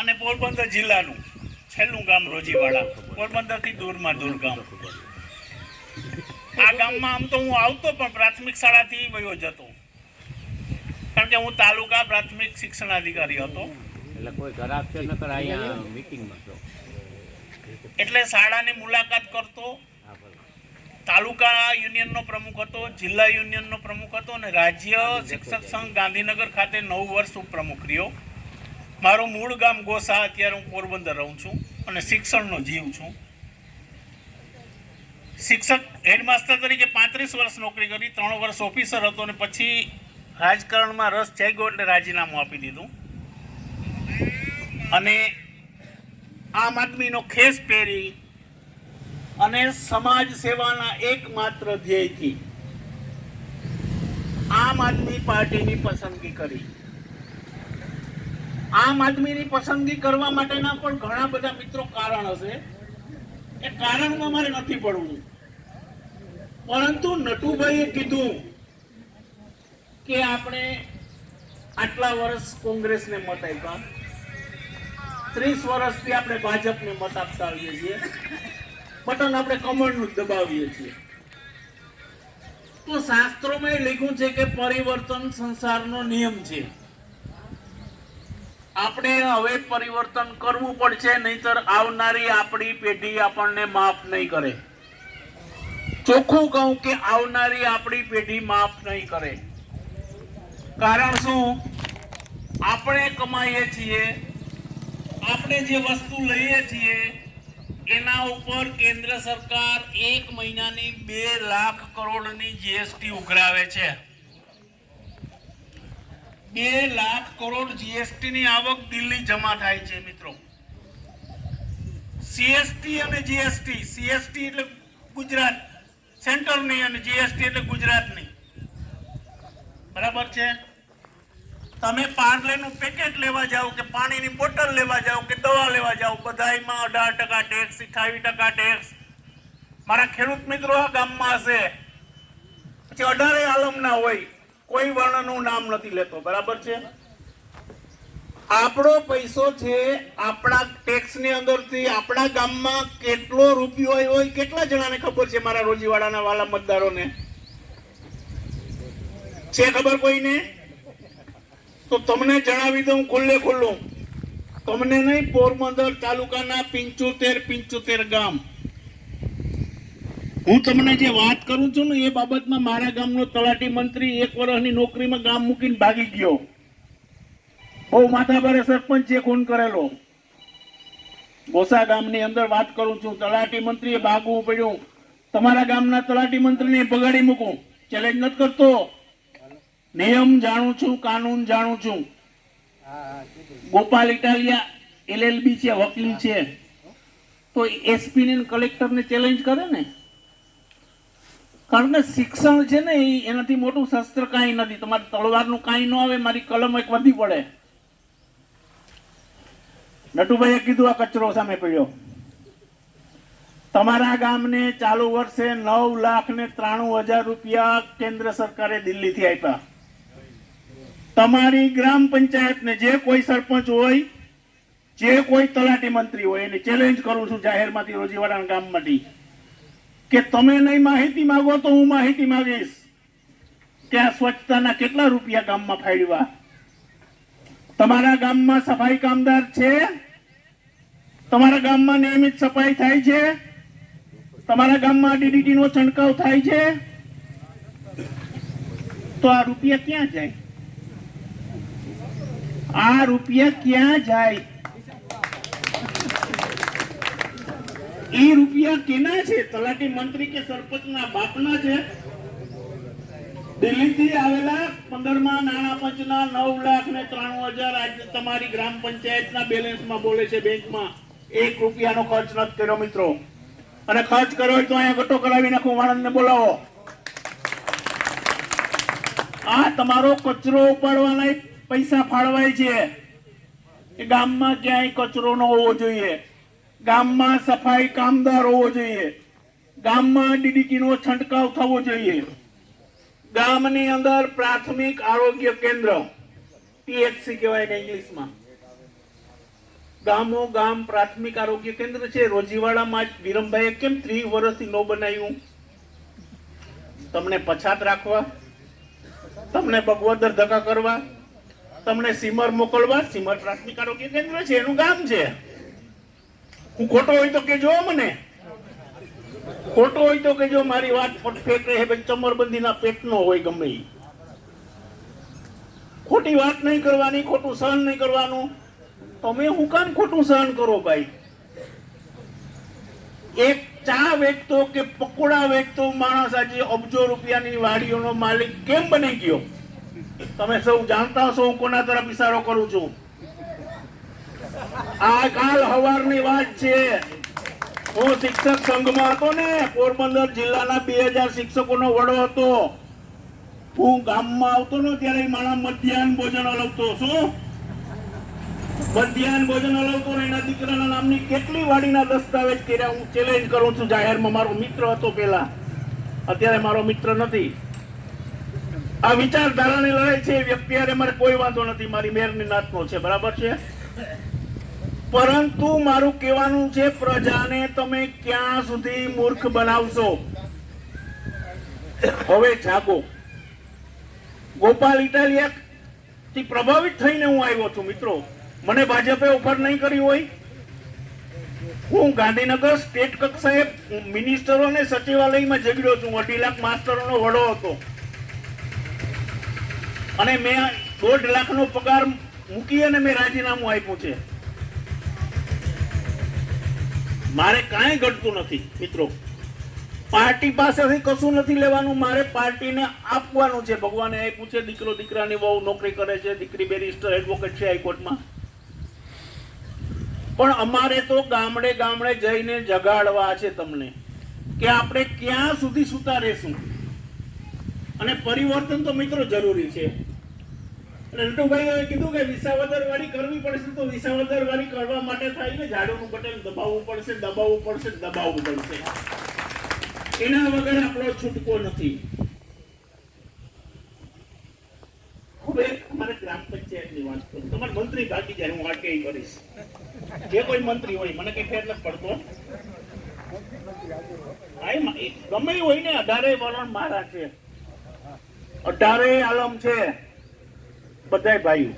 અને પોરબંદર જિલ્લાનું છેલ્લું ગામ રોજીવાડા, પોરબંદરથી દૂરમાં દૂર ગામ. આ ગામમાં આમ તો હું આવતો પણ પ્રાથમિક શાળાથી વયો જતો, કારણ કે હું તાલુકા પ્રાથમિક શિક્ષણાધિકારી હતો. એટલે શાળાની મુલાકાત કરતો. તાલુકા યુનિયનનો પ્રમુખ હતો, જિલ્લા યુનિયનનો પ્રમુખ હતો અને રાજ્ય શિક્ષક સંઘ ગાંધીનગર ખાતે 9 વર્ષ ઉપપ્રમુખ રહ્યો. મારું મૂળ ગામ ગોસા, અત્યારે હું પોરબંદર રહું છું અને શિક્ષણનો જીવ છું. શિક્ષક હેડમાસ્ટર તરીકે 35 વર્ષ નોકરી કરી, 3 વર્ષ ઓફિસર હતો અને પછી રાજકારણમાં રસ જાગ્યો એટલે રાજીનામું આપી દીધું અને આમ આદમીનો ખેસ પહેરી અને સમાજ સેવાના એકમાત્ર ધ્યેયથી આમ આદમી પાર્ટીની પસંદગી કરી. આમ આદમીની પસંદગી કરવા માટેના પણ ઘણા બધા મિત્રો કારણ હશે, એ કારણમાં મારે નથી પડવું, પરંતુ નટુભાઈએ કીધું કે આપણે આટલા વર્ષ કોંગ્રેસને મત આપ્યા, 30 વર્ષથી આપણે ભાજપને મત આપતા આવીએ છીએ, બટન આપણે કમળનું જ દબાવીએ છીએ. તો શાસ્ત્રોમાં લખ્યું છે કે પરિવર્તન સંસારનો નિયમ છે. આપણે હવે પરિવર્તન કરવું પડશે, નહીતર આવનારી આપણી પેઢી આપણને માફ નહીં કરે. ચોખ્ખું કહું કે આવનારી આપણી પેઢી માફ નહીં કરે. કારણ શું? આપણે કમાઈએ છીએ, આપણે જે વસ્તુ લઈએ છીએ એના ઉપર કેન્દ્ર સરકાર 1 મહિનાની 2 લાખ કરોડની જીએસટી ઉઘરાવે છે. 2 લાખ કરોડ જીએસટી ની આવક દિલ્હી જમા થાય છે મિત્રો. સીએસટી અને જીએસટી, સીએસટી એટલે ગુજરાત સેન્ટરની અને જીએસટી એટલે ગુજરાતની, બરાબર છે? તમે પાર્લેનું પેકેટ લેવા જાઓ કે પાણીની બોટલ લેવા જાઓ કે દવા લેવા જાઓ, બધાયમાં 18% ટેક્સ, 28% ટેક્સ. મારા ખેડૂત મિત્રો આ ગામમાં હશે, પછી 18 આલમના હોય, કોઈ વર્ણનું નામ નથી લેતો, બરાબર છે? આપણો પૈસો છે, આપણા ટેક્સની અંદરથી આપણા ગામમાં કેટલો રૂપિયો હોય કેટલા જણાને ખબર છે? મારા રોજીવાડાના વાલા મતદારોને છે ખબર કોઈને? તો તમને જણાવી દઉં ખુલ્લે ખુલ્લું, તમને નહીં, પોરબંદર તાલુકાના 75 ગામ. હું તમને જે વાત કરું છું ને એ બાબતમાં મારા ગામનો તલાટી મંત્રી 1 વર્ષની નોકરીમાં ગામ મૂકીને ભાગી ગયો. બહુ માથાભારે સરપંચ છે, ખૂન કરેલો. ગોસા ગામની અંદર વાત કરું છું, તલાટી મંત્રીએ ભાગવું પડ્યું. તમારા ગામના તલાટી મંત્રીને બગાડી મૂકું, ચેલેન્જ નથી કરતો. નિયમ જાણું છું, કાનૂન જાણું છું. ગોપાલ ઇટાલિયા LLB છે, વકીલ છે, તો એસપી ને કલેક્ટરને ચેલેન્જ કરે ને, કારણ કે શિક્ષણ છે ને એનાથી મોટું શસ્ત્ર કાંઈ નથી. તમારે તલવારનું કાંઈ ન આવે, મારી કલમ એક વધી પડે. નટુભાઈએ કીધું આ કચરો સામે પડ્યો. તમારા ગામને ચાલુ વર્ષે 9,93,000 રૂપિયા કેન્દ્ર સરકારે દિલ્હીથી આપ્યા. તમારી ગ્રામ પંચાયતને જે કોઈ સરપંચ હોય, જે કોઈ તલાટી મંત્રી હોય, એને ચેલેન્જ કરું છું જાહેરમાંથી, રોજીવાડાના ગામમાંથી, કે તમે નહીં માહિતી માંગો તો હું માહિતી માંગીશ કે આ સ્વચ્છતાના કેટલા રૂપિયા ગામમાં ફાળવ્યા. તમારા ગામમાં સફાઈ કામદાર છે? તમારા ગામમાં નિયમિત સફાઈ થાય છે? તમારા ગામમાં DDT નો છંટકાવ થાય છે? તો આ રૂપિયા ક્યાં જાય? આ રૂપિયા ક્યાં જાય? એ રૂપિયા કેના છે? તલાટી મંત્રી કે સરપંચના બાપના છે? દિલ્હીથી આવેલા 15મા નાણાં પંચના 9,93,000 આજે તમારી ગ્રામ પંચાયતના બેલેન્સમાં બોલે છે, બેંકમાં 1 રૂપિયાનો ખર્ચ નથી કર્યો મિત્રો. અને ખર્ચ કર્યો હોય તો અહીંયા ગટો કરાવી નાખું, વાણંદને બોલાવો. આ તમારો કચરો ઉપાડવાના પૈસા ફાળવાય છે કે ગામમાં ક્યાંય કચરો ન હોવો જોઈએ, ગામમાં સફાઈ કામદાર હોવો જોઈએ, ગામમાં DDT નો છંટકાવ થવો જોઈએ, ગામની અંદર પ્રાથમિક આરોગ્ય કેન્દ્ર PHC કહેવાય ને ઇંગ્લિશમાં, ગામો ગામ પ્રાથમિક આરોગ્ય કેન્દ્ર છે. રોજીવાડામાં જ વિરમભાઈએ કેમ 30 વર્ષથી ન બનાવ્યું? તમને પછાત રાખવા, તમને બગવદર ધક્કા કરવા, તમને સીમર મોકલવા. સીમર પ્રાથમિક આરોગ્ય કેન્દ્ર છે, એનું ગામ છે. હું ખોટો હોય તો કેજો મને, ખોટો હોય તો કેજો. મારી વાત પરફેક્ટ રહે ભાઈ, ચમરબંધીના પેટનો હોય ગમે ઈ. ખોટી વાત નહીં કરવાની, ખોટું સહન નહીં કરવાનું. તમે હું કામ ખોટું સહન કરો ભાઈ? એક ચા વેચતો કે પકોડા વેચતો માણસ આજે અબજો રૂપિયાની વાડીઓનો માલિક કેમ બની ગયો? તમે સૌ જાણતા હશો હું કોના તરફ ઇશારો કરું છું. આ કાલ હવારની વાત છે. હું શિક્ષક સંઘમાં હતો ને, પોરબંદર જિલ્લાના 2000 શિક્ષકોનો વડો હતો. હું ગામમાં આવતો ને ત્યારે મારા મધ્યાહન ભોજન હલાવતો. શું મધ્યાહન ભોજન હલાવતો ને એના દીકરાના નામની કેટલી વાડીના દસ્તાવેજ કર્યા. હું ચેલેન્જ કરું છું જાહેરમાં. મારો મિત્ર હતો પેલા, અત્યારે મારો મિત્ર નથી. આ વિચારધારાની લડાઈ છે. વ્યક્તિ હારે મારે કોઈ વાંધો નથી, મારી મેરની નાતનો છે, બરાબર છે. પરંતુ મારું કહેવાનું છે, પ્રજાને તમે ક્યાં સુધી મૂર્ખ બનાવશો? હવે જાગો. ગોપાલ ઇટાલિયા થી પ્રભાવિત થઈને હું આવ્યો છું મિત્રો. મને ભાજપે ઓફર નહીં કરી હોય. હું ગાંધીનગર સ્ટેટ કક્ષાએ મિનિસ્ટરો અને સચિવાલયમાં ઝઘડ્યો છું. 2.5 લાખ માસ્ટરોનો વડો હતો અને મેં 1.5 લાખનો પગાર મૂકી અને મેં રાજીનામું આપ્યું છે. મારે કાંઈ ઘટતું નથી મિત્રો. પાર્ટી પાસેથી કશું નથી લેવાનું, મારે પાર્ટીને આપવાનું છે. ભગવાને આપ્યું છે. દીકરો દીકરાની બહુ નોકરી કરે છે, દીકરી બેરિસ્ટર એડવોકેટ છે હાઈકોર્ટમાં. પણ અમારે તો ગામડે ગામડે જઈને જગાડવા છે તમને કે આપણે ક્યાં સુધી સૂતા રહેશું. અને પરિવર્તન તો મિત્રો જરૂરી છે. નટુભાઈએ કીધું કે વિસાવદર વાળી કરવી પડશે, તો વિસાવદર વાળી કરવા માટે થાય ને ઝાડુનું બટન દબાવવું પડશે, દબાવવું પડશે, દબાવવું પડશે. એના વગર આપણો છૂટકો નથી. હવે અમારે ગ્રામ પંચાયતની વાત કરું. તમારે મંત્રી ભાગી જાય, હું આટકે કરીશ. જે કોઈ મંત્રી હોય મને કઈ ફેર નથી પડતો. ગમે હોય ને, 18 વલણ મારા છે, 18 આલમ છે, બધાય ભાઈઓ.